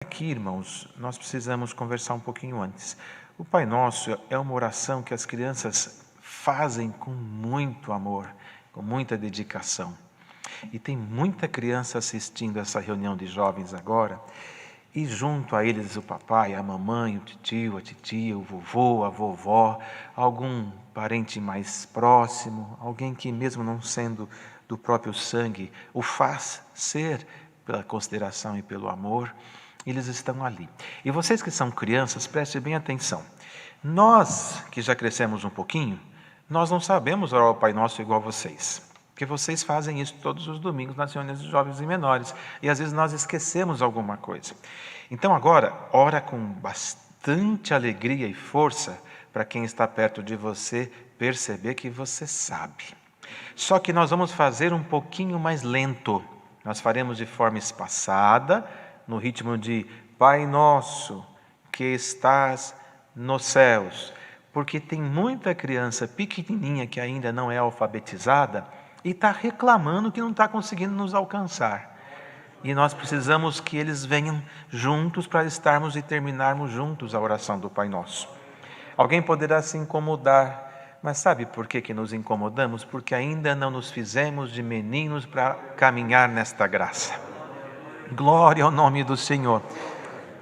Aqui, irmãos, nós precisamos conversar um pouquinho antes. O Pai Nosso é uma oração que as crianças fazem com muito amor, com muita dedicação. E tem muita criança assistindo essa reunião de jovens agora, e junto a eles o papai, a mamãe, o tio, a titia, o vovô, a vovó, algum parente mais próximo, alguém que mesmo não sendo do próprio sangue, o faz ser pela consideração e pelo amor. Eles estão ali. E vocês que são crianças, prestem bem atenção. Nós, que já crescemos um pouquinho, nós não sabemos orar ao Pai Nosso igual vocês. Porque vocês fazem isso todos os domingos nas reuniões de jovens e menores. E às vezes nós esquecemos alguma coisa. Então agora, ora com bastante alegria e força para quem está perto de você perceber que você sabe. Só que nós vamos fazer um pouquinho mais lento. Nós faremos de forma espaçada, no ritmo de Pai Nosso, que estás nos céus. Porque tem muita criança pequenininha que ainda não é alfabetizada e está reclamando que não está conseguindo nos alcançar. E nós precisamos que eles venham juntos para estarmos e terminarmos juntos a oração do Pai Nosso. Alguém poderá se incomodar, mas sabe por que nos incomodamos? Porque ainda não nos fizemos de meninos para caminhar nesta graça. Glória ao nome do Senhor.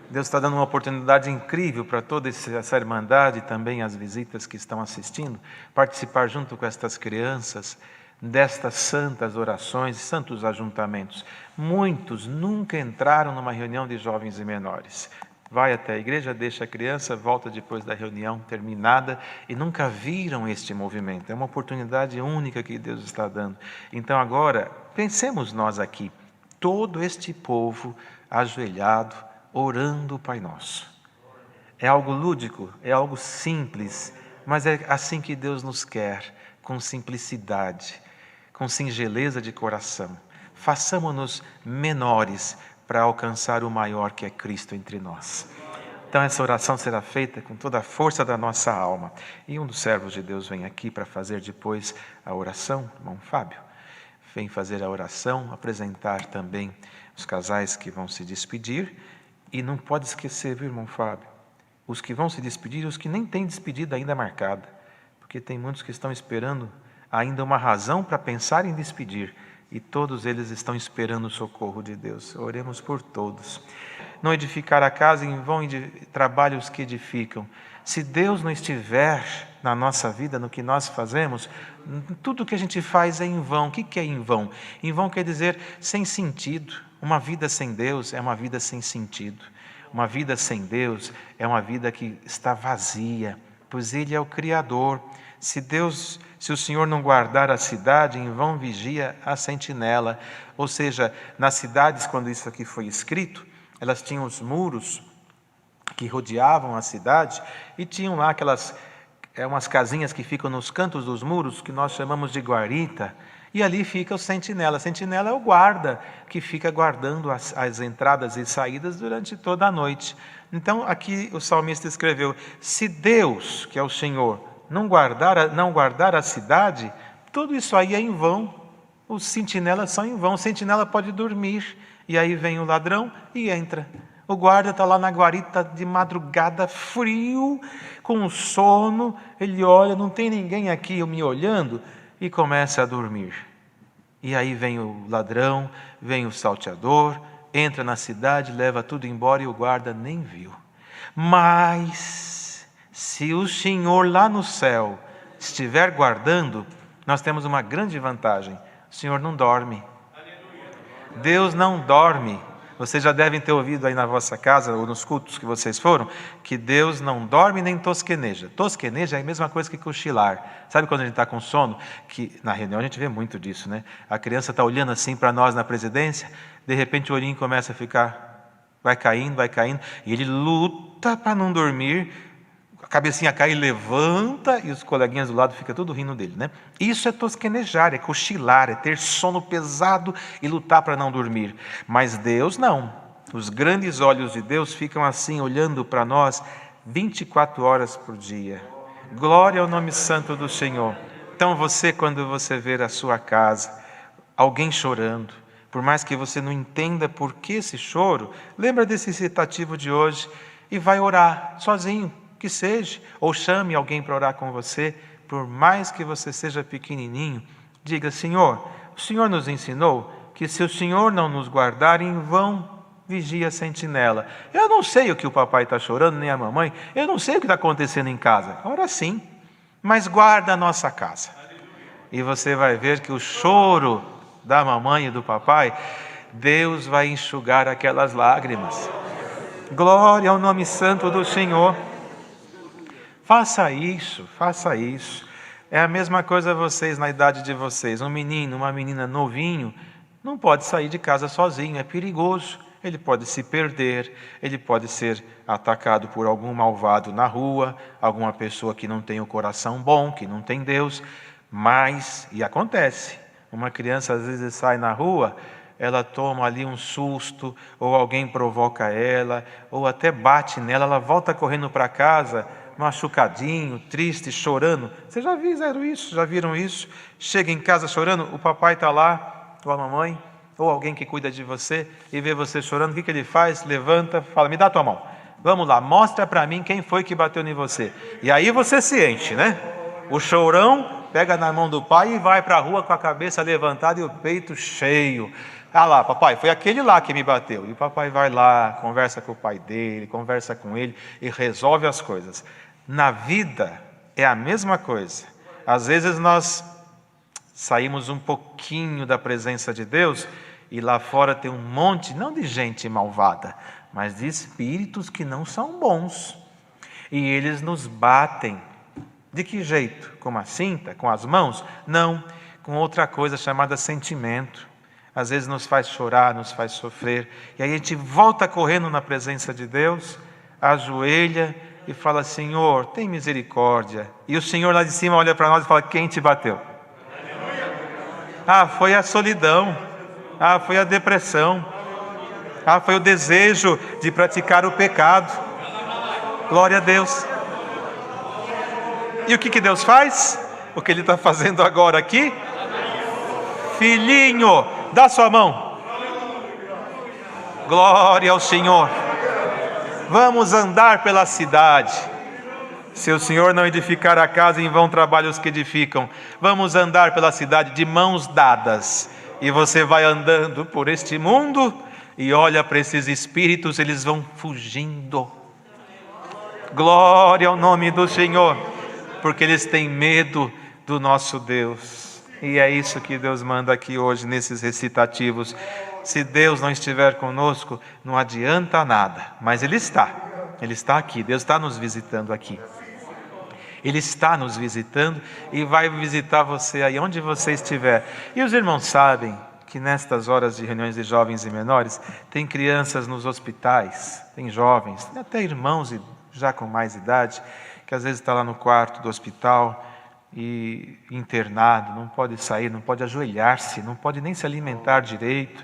Deus está dando uma oportunidade incrível para toda essa irmandade e também as visitas que estão assistindo, participar junto com estas crianças destas santas orações, santos ajuntamentos. Muitos nunca entraram numa reunião de jovens e menores. Vai até a igreja, deixa a criança, volta depois da reunião terminada e nunca viram este movimento. É uma oportunidade única que Deus está dando. Então agora, pensemos nós aqui, todo este povo ajoelhado, orando o Pai Nosso. É algo lúdico, é algo simples, mas é assim que Deus nos quer, com simplicidade, com singeleza de coração. Façamo-nos menores para alcançar o maior que é Cristo entre nós. Então essa oração será feita com toda a força da nossa alma. E um dos servos de Deus vem aqui para fazer depois a oração, irmão Fábio. Vem fazer a oração, apresentar também os casais que vão se despedir. E não pode esquecer, viu, irmão Fábio? Os que vão se despedir e os que nem têm despedida ainda marcada. Porque tem muitos que estão esperando ainda uma razão para pensar em despedir. E todos eles estão esperando o socorro de Deus. Oremos por todos. Não edificar a casa, em vão trabalham os que edificam. Se Deus não estiver na nossa vida, no que nós fazemos, tudo que a gente faz é em vão. O que é em vão? Em vão quer dizer sem sentido. Uma vida sem Deus é uma vida sem sentido. Uma vida sem Deus é uma vida que está vazia, pois Ele é o Criador. Se o Senhor não guardar a cidade, em vão vigia a sentinela. Ou seja, nas cidades, quando isso aqui foi escrito, elas tinham os muros que rodeavam a cidade e tinham lá umas casinhas que ficam nos cantos dos muros, que nós chamamos de guarita, e ali fica o sentinela. Sentinela é o guarda, que fica guardando as entradas e saídas durante toda a noite. Então, aqui o salmista escreveu, se Deus, que é o Senhor, não guardar a cidade, tudo isso aí é em vão. Os sentinelas são em vão. O sentinela pode dormir, e aí vem o ladrão e entra. O guarda está lá na guarita de madrugada, frio, com sono, ele olha, não tem ninguém aqui me olhando, e começa a dormir. E aí vem o ladrão, vem o salteador, entra na cidade, leva tudo embora e o guarda nem viu. Mas, se o Senhor lá no céu estiver guardando, nós temos uma grande vantagem. O Senhor não dorme. Deus não dorme. Vocês já devem ter ouvido aí na vossa casa, ou nos cultos que vocês foram, que Deus não dorme nem tosqueneja. Tosqueneja é a mesma coisa que cochilar. Sabe quando a gente está com sono? Que na reunião a gente vê muito disso, né? A criança está olhando assim para nós na presidência, de repente o olhinho começa a ficar, vai caindo, e ele luta para não dormir, a cabecinha cai e levanta, e os coleguinhas do lado ficam tudo rindo dele, né? Isso é tosquenejar, é cochilar, é ter sono pesado e lutar para não dormir. Mas Deus não. Os grandes olhos de Deus ficam assim, olhando para nós 24 horas por dia. Glória ao nome santo do Senhor. Então você, quando você ver a sua casa, alguém chorando, Por mais que você não entenda por que esse choro, lembra desse recitativo de hoje e vai orar sozinho, que seja, ou chame alguém para orar com você. Por mais que você seja pequenininho, diga: Senhor, o Senhor nos ensinou que se o Senhor não nos guardar, em vão vigia a sentinela. Eu não sei o que o papai está chorando, nem a mamãe, eu não sei o que está acontecendo em casa. Ora sim, mas guarda a nossa casa. E você vai ver que o choro da mamãe e do papai, Deus vai enxugar aquelas lágrimas. Glória ao nome santo do Senhor. Faça isso, faça isso. É a mesma coisa vocês na idade de vocês. Um menino, uma menina novinho, não pode sair de casa sozinho, é perigoso. Ele pode se perder, ele pode ser atacado por algum malvado na rua, alguma pessoa que não tem o coração bom, que não tem Deus. Mas, e acontece, uma criança às vezes sai na rua, ela toma ali um susto, ou alguém provoca ela, ou até bate nela, ela volta correndo para casa, machucadinho, triste, chorando. Vocês já viram isso? Já viram isso? Chega em casa chorando, o papai está lá, ou a mamãe, ou alguém que cuida de você, e vê você chorando, o que ele faz? Levanta, fala: me dá a tua mão. Vamos lá, mostra para mim quem foi que bateu em você. E aí você se enche, né? O chorão pega na mão do pai e vai para a rua com a cabeça levantada e o peito cheio. Ah lá, papai, foi aquele lá que me bateu. E o papai vai lá, conversa com o pai dele, conversa com ele e resolve as coisas. Na vida é a mesma coisa. Às vezes nós saímos um pouquinho da presença de Deus e lá fora tem um monte, não de gente malvada, mas de espíritos que não são bons. E eles nos batem. De que jeito? Com uma cinta? Com as mãos? Não, com outra coisa chamada sentimento. Às vezes nos faz chorar, nos faz sofrer. E aí a gente volta correndo na presença de Deus, ajoelha e fala: Senhor, tem misericórdia. E o Senhor lá de cima olha para nós e fala: quem te bateu? Ah, foi a solidão. Ah, foi a depressão. Ah, foi o desejo de praticar o pecado. Glória a Deus. E o que Deus faz? O que Ele está fazendo agora aqui? Filhinho, dá sua mão. Glória ao Senhor. Vamos andar pela cidade. Se o Senhor não edificar a casa, em vão trabalham os que edificam. Vamos andar pela cidade de mãos dadas. E você vai andando por este mundo e olha para esses espíritos, eles vão fugindo. Glória ao nome do Senhor. Porque eles têm medo do nosso Deus. E é isso que Deus manda aqui hoje nesses recitativos. Se Deus não estiver conosco, não adianta nada. Mas Ele está aqui, Deus está nos visitando aqui. Ele está nos visitando e vai visitar você aí onde você estiver. E os irmãos sabem que nestas horas de reuniões de jovens e menores, tem crianças nos hospitais, tem jovens, tem até irmãos já com mais idade, que às vezes está lá no quarto do hospital e internado, não pode sair, não pode ajoelhar-se, não pode nem se alimentar direito.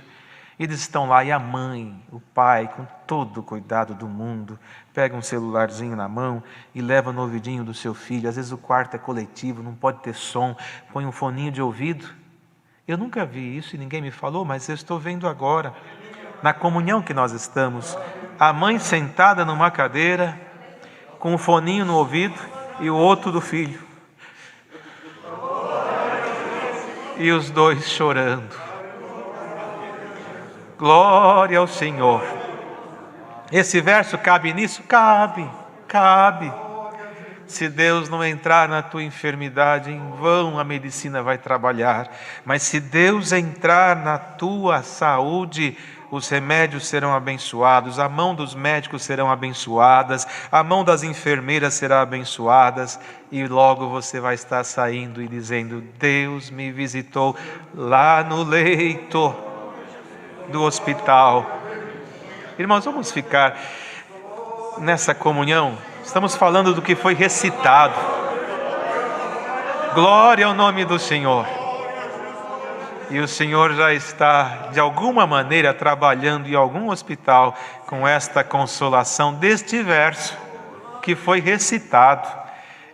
Eles estão lá e a mãe, o pai, com todo o cuidado do mundo, pega um celularzinho na mão e leva no ouvidinho do seu filho. Às vezes o quarto é coletivo, não pode ter som, põe um foninho de ouvido. Eu nunca vi isso e ninguém me falou, mas eu estou vendo agora, na comunhão que nós estamos, a mãe sentada numa cadeira, com um foninho no ouvido e o outro do filho. E os dois chorando. Glória ao Senhor. Esse verso cabe nisso? Cabe. Se Deus não entrar na tua enfermidade, em vão a medicina vai trabalhar. Mas se Deus entrar na tua saúde, os remédios serão abençoados, a mão dos médicos serão abençoadas, a mão das enfermeiras será abençoada, e logo você vai estar saindo e dizendo: Deus me visitou lá no leito do hospital. Irmãos, vamos ficar nessa comunhão. Estamos falando do que foi recitado. Glória ao nome do Senhor. E o Senhor já está, de alguma maneira, trabalhando em algum hospital com esta consolação deste verso que foi recitado.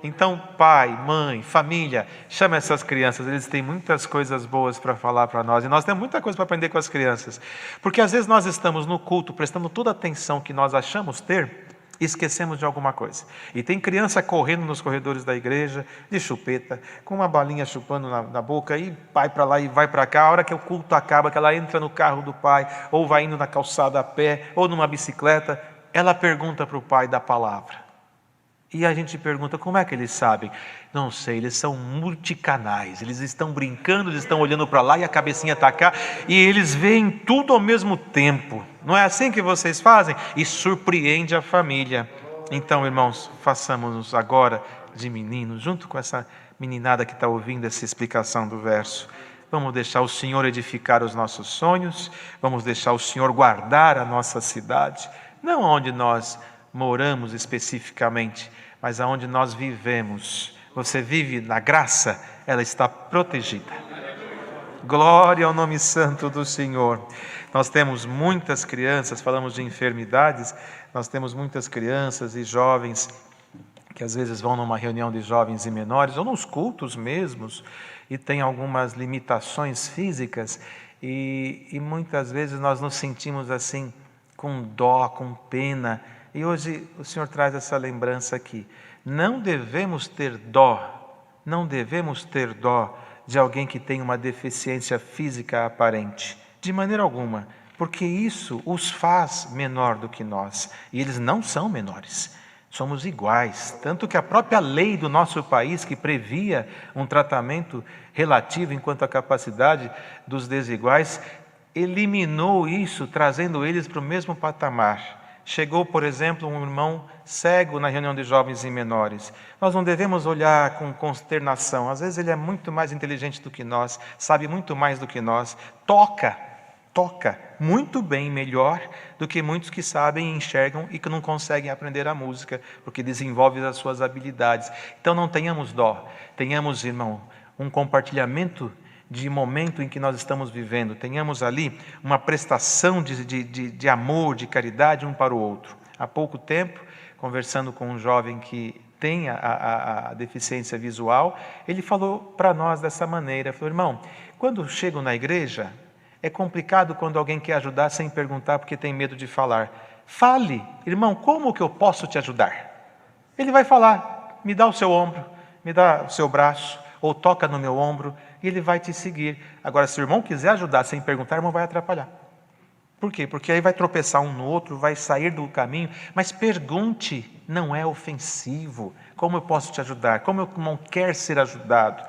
Então, pai, mãe, família, chama essas crianças, eles têm muitas coisas boas para falar para nós, e nós temos muita coisa para aprender com as crianças, porque às vezes nós estamos no culto, prestando toda a atenção que nós achamos ter, e esquecemos de alguma coisa. E tem criança correndo nos corredores da igreja, de chupeta, com uma balinha chupando na boca, e vai para lá e vai para cá. A hora que o culto acaba, que ela entra no carro do pai, ou vai indo na calçada a pé, ou numa bicicleta, ela pergunta para o pai da palavra. E a gente pergunta, como é que eles sabem? Não sei, eles são multicanais, eles estão brincando, eles estão olhando para lá e a cabecinha está cá, e eles veem tudo ao mesmo tempo. Não é assim que vocês fazem? E surpreende a família. Então, irmãos, façamos-nos agora de meninos, junto com essa meninada que está ouvindo essa explicação do verso. Vamos deixar o Senhor edificar os nossos sonhos, vamos deixar o Senhor guardar a nossa cidade, não onde nós moramos especificamente, mas aonde nós vivemos. Você vive na graça, ela está protegida. Glória ao nome santo do Senhor. Nós temos muitas crianças, falamos de enfermidades, nós temos muitas crianças e jovens que às vezes vão numa reunião de jovens e menores, ou nos cultos mesmos, e tem algumas limitações físicas, e muitas vezes nós nos sentimos assim, com dó, com pena. E hoje o Senhor traz essa lembrança aqui. Não devemos ter dó de alguém que tem uma deficiência física aparente, de maneira alguma, porque isso os faz menor do que nós, e eles não são menores, somos iguais, tanto que a própria lei do nosso país, que previa um tratamento relativo enquanto à capacidade dos desiguais, eliminou isso, trazendo eles para o mesmo patamar. Chegou, por exemplo, um irmão cego na reunião de jovens e menores. Nós não devemos olhar com consternação. Às vezes ele é muito mais inteligente do que nós, sabe muito mais do que nós, toca muito bem, melhor do que muitos que sabem e enxergam e que não conseguem aprender a música, porque desenvolvem as suas habilidades. Então não tenhamos dó, tenhamos, irmão, um compartilhamento de momento em que nós estamos vivendo, tenhamos ali uma prestação de amor, de caridade um para o outro. Há pouco tempo, conversando com um jovem que tem a deficiência visual, ele falou para nós dessa maneira, falou, irmão, quando chego na igreja, é complicado quando alguém quer ajudar sem perguntar porque tem medo de falar. Fale, irmão, como que eu posso te ajudar? Ele vai falar, me dá o seu ombro, me dá o seu braço, ou toca no meu ombro, e ele vai te seguir. Agora, se o irmão quiser ajudar sem perguntar, o irmão vai atrapalhar. Por quê? Porque aí vai tropeçar um no outro, vai sair do caminho, mas pergunte, não é ofensivo. Como eu posso te ajudar? Como o irmão quer ser ajudado?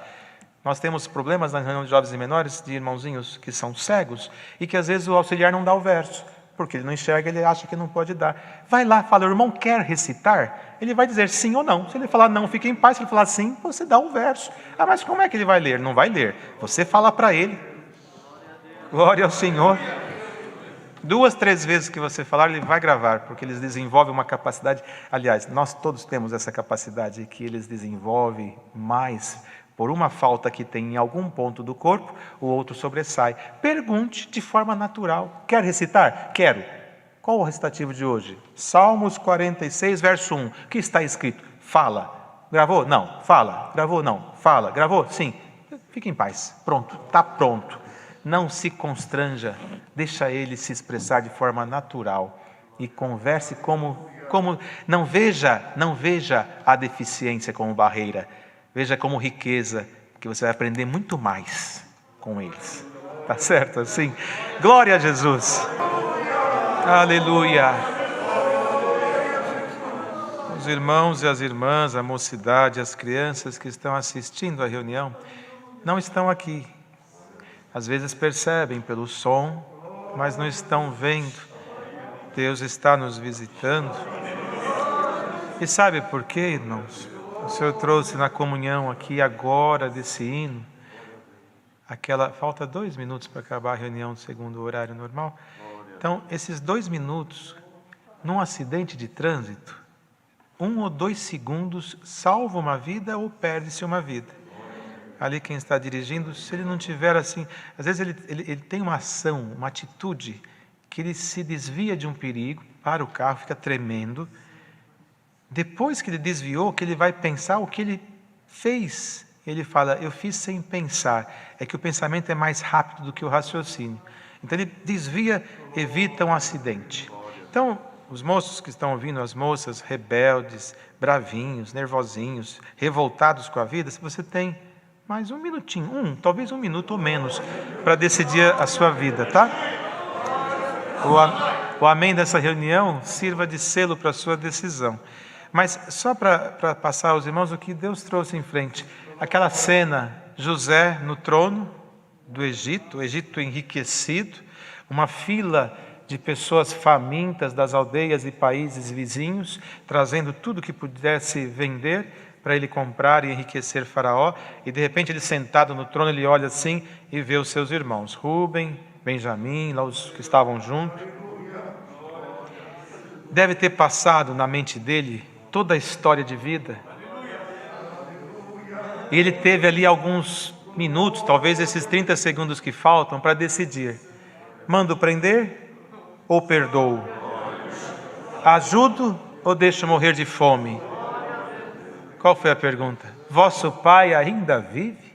Nós temos problemas na reunião de jovens e menores, de irmãozinhos que são cegos, e que às vezes o auxiliar não dá o verso, porque ele não enxerga, ele acha que não pode dar. Vai lá, fala, o irmão quer recitar? Ele vai dizer sim ou não. Se ele falar não, fica em paz. Se ele falar sim, você dá o verso. Ah, mas como é que ele vai ler? Não vai ler. Você fala para ele. Glória ao Senhor. 2, 3 vezes que você falar, ele vai gravar, porque eles desenvolvem uma capacidade. Aliás, nós todos temos essa capacidade que eles desenvolvem mais. Por uma falta que tem em algum ponto do corpo, o outro sobressai. Pergunte de forma natural. Quer recitar? Quero. Qual o recitativo de hoje? Salmos 46, verso 1. O que está escrito? Fala. Gravou? Não. Fala. Gravou? Não. Fala. Gravou? Sim. Fique em paz. Pronto. Está pronto. Não se constranja. Deixa ele se expressar de forma natural. E converse como não veja a deficiência como barreira. Veja como riqueza, que você vai aprender muito mais com eles. Tá certo assim? Glória a Jesus. Aleluia. Os irmãos e as irmãs, a mocidade, as crianças que estão assistindo à reunião, não estão aqui. Às vezes percebem pelo som, mas não estão vendo. Deus está nos visitando. E sabe por quê, irmãos? O Senhor trouxe na comunhão aqui agora desse hino, falta 2 minutos para acabar a reunião segundo o horário normal. Então, esses 2 minutos, num acidente de trânsito, 1 ou 2 segundos salva uma vida ou perde-se uma vida. Ali quem está dirigindo, se ele não tiver assim, às vezes ele tem uma ação, uma atitude, que ele se desvia de um perigo, para o carro, fica tremendo, Depois que ele desviou, que ele vai pensar o que ele fez. Ele fala, eu fiz sem pensar. É que o pensamento é mais rápido do que o raciocínio. Então ele desvia, evita um acidente. Então, os moços que estão ouvindo, as moças rebeldes, bravinhos, nervosinhos, revoltados com a vida, se você tem mais um minutinho, talvez um minuto ou menos, para decidir a sua vida, tá? O amém dessa reunião sirva de selo para a sua decisão. Mas só para passar aos irmãos o que Deus trouxe em frente. Aquela cena, José no trono do Egito, o Egito enriquecido, uma fila de pessoas famintas das aldeias e países vizinhos, trazendo tudo que pudesse vender para ele comprar e enriquecer Faraó. E de repente ele sentado no trono, ele olha assim e vê os seus irmãos, Rubem, Benjamim, lá os que estavam juntos. Deve ter passado na mente dele toda a história de vida. E ele teve ali alguns minutos, talvez esses 30 segundos que faltam, para decidir. Mando prender ou perdoo? Ajudo ou deixo morrer de fome? Qual foi a pergunta? Vosso pai ainda vive?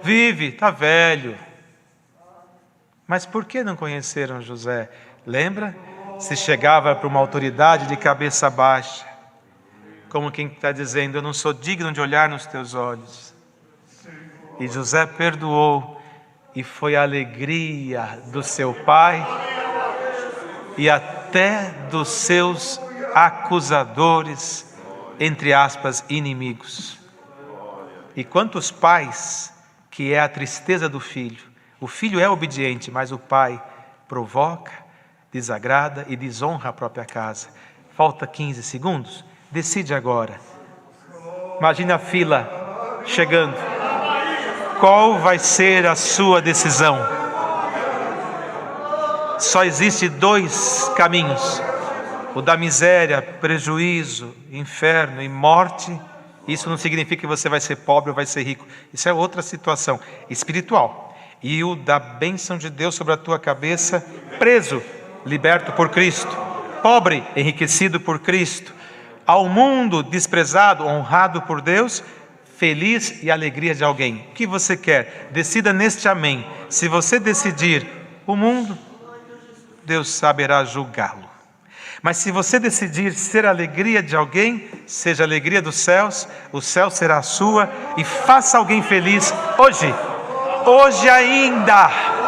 Vive, está velho. Mas por que não conheceram José? Lembra? Se chegava para uma autoridade de cabeça baixa, como quem está dizendo, eu não sou digno de olhar nos teus olhos. E José perdoou, e foi a alegria do seu pai, e até dos seus acusadores, entre aspas, inimigos. E quantos pais, que é a tristeza do filho, o filho é obediente, mas o pai provoca, desagrada e desonra a própria casa. Falta 15 segundos. Decide agora. Imagina a fila chegando. Qual vai ser a sua decisão? Só existe 2 caminhos. O da miséria, prejuízo, inferno e morte. Isso não significa que você vai ser pobre ou vai ser rico. Isso é outra situação espiritual. E o da bênção de Deus sobre a tua cabeça, preso, liberto por Cristo, pobre, enriquecido por Cristo, ao mundo desprezado, honrado por Deus, feliz e alegria de alguém. O que você quer? Decida neste amém. Se você decidir o mundo, Deus saberá julgá-lo. Mas se você decidir ser a alegria de alguém, seja a alegria dos céus, o céu será a sua, e faça alguém feliz hoje ainda.